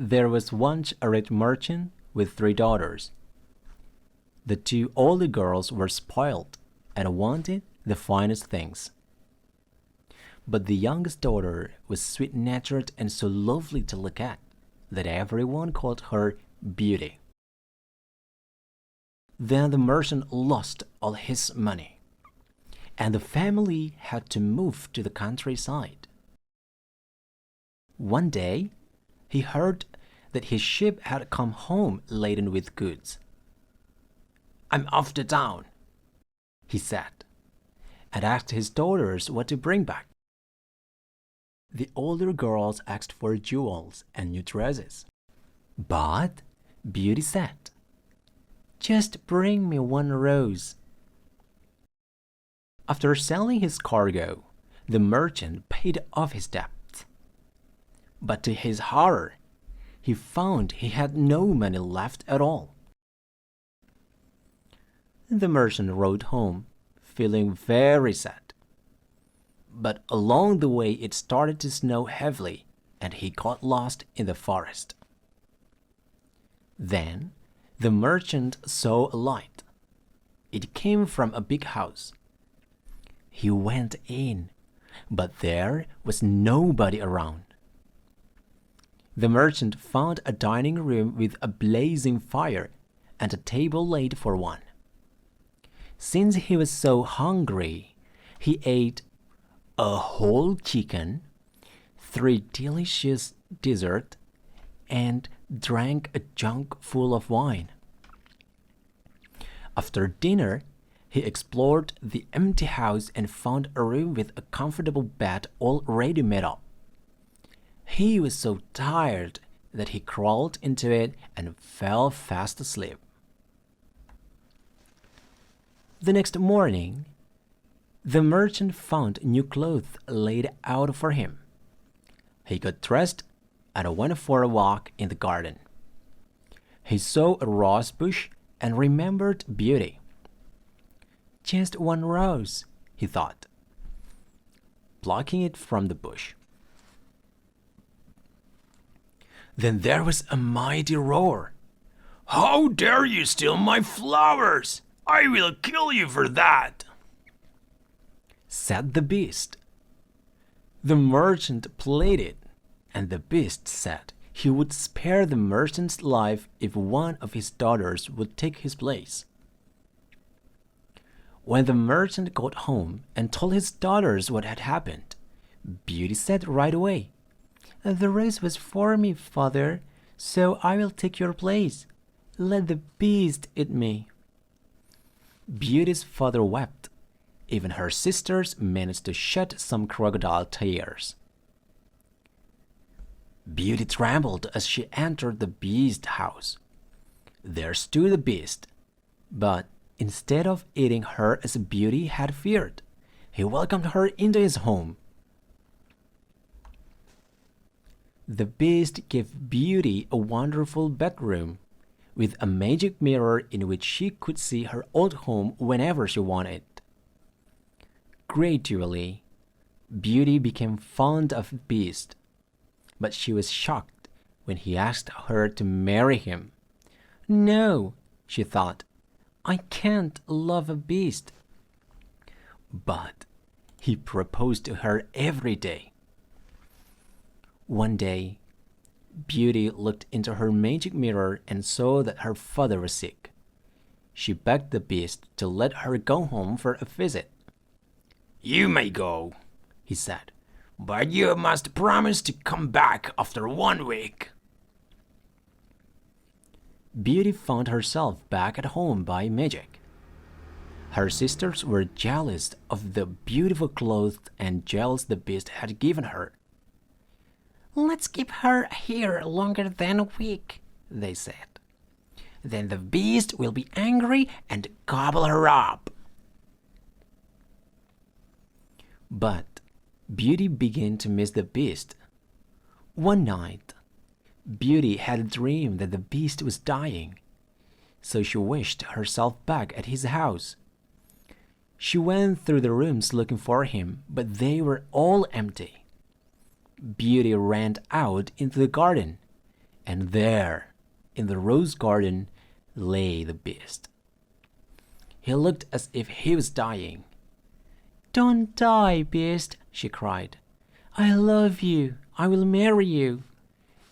There was once a rich merchant with 3 daughters. The 2 older girls were spoiled and wanted the finest things. But the youngest daughter was sweet-natured and so lovely to look at that everyone called her Beauty. Then the merchant lost all his money, and the family had to move to the countryside. One day, he heard that his ship had come home laden with goods. "I'm off to town," he said, and asked his daughters what to bring back. The older girls asked for jewels and new dresses. But Beauty said, "Just bring me 1 rose." After selling his cargo, the merchant paid off his debt. But to his horror, he found he had no money left at all. The merchant rode home, feeling very sad. But along the way it started to snow heavily, and he got lost in the forest. Then the merchant saw a light. It came from a big house. He went in, but there was nobody around. The merchant found a dining room with a blazing fire and a table laid for one. Since he was so hungry, he ate a whole chicken, 3 delicious desserts, and drank a jug full of wine. After dinner, he explored the empty house and found a room with a comfortable bed already made up. He was so tired that he crawled into it and fell fast asleep. The next morning, the merchant found new clothes laid out for him. He got dressed and went for a walk in the garden. He saw a rose bush and remembered Beauty. "Just 1 rose," he thought, plucking it from the bush. Then there was a mighty roar. "How dare you steal my flowers? I will kill you for that," said the beast. The merchant pleaded, and the beast said he would spare the merchant's life if one of his daughters would take his place. When the merchant got home and told his daughters what had happened, Beauty said right away, "The rose was for me, father, so I will take your place. Let the beast eat me." Beauty's father wept. Even her sisters managed to shed some crocodile tears. Beauty trembled as she entered the beast's house. There stood the beast, but instead of eating her as Beauty had feared, he welcomed her into his home. The beast gave Beauty a wonderful bedroom with a magic mirror in which she could see her old home whenever she wanted. Gradually, Beauty became fond of the beast, but she was shocked when he asked her to marry him. "No," she thought, "I can't love a beast." But he proposed to her every day. One day, Beauty looked into her magic mirror and saw that her father was sick. She begged the beast to let her go home for a visit. "You may go," he said, "but you must promise to come back after 1 week." Beauty found herself back at home by magic. Her sisters were jealous of the beautiful clothes and jewels the beast had given her. "Let's keep her here longer than a week," they said. "Then the beast will be angry and gobble her up." But Beauty began to miss the beast. One night, Beauty had a dream that the beast was dying, so she wished herself back at his house. She went through the rooms looking for him, but they were all empty. Beauty ran out into the garden. And there, in the rose garden, lay the Beast. He looked as if he was dying. "Don't die, Beast," she cried. "I love you. I will marry you."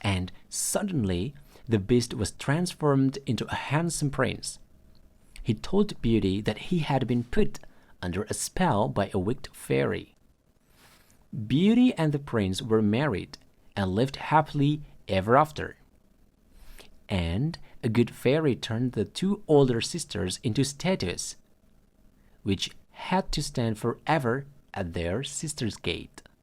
And suddenly, the Beast was transformed into a handsome prince. He told Beauty that he had been put under a spell by a wicked fairy. Beauty and the prince were married and lived happily ever after. And a good fairy turned the two older sisters into statues, which had to stand forever at their sister's gate.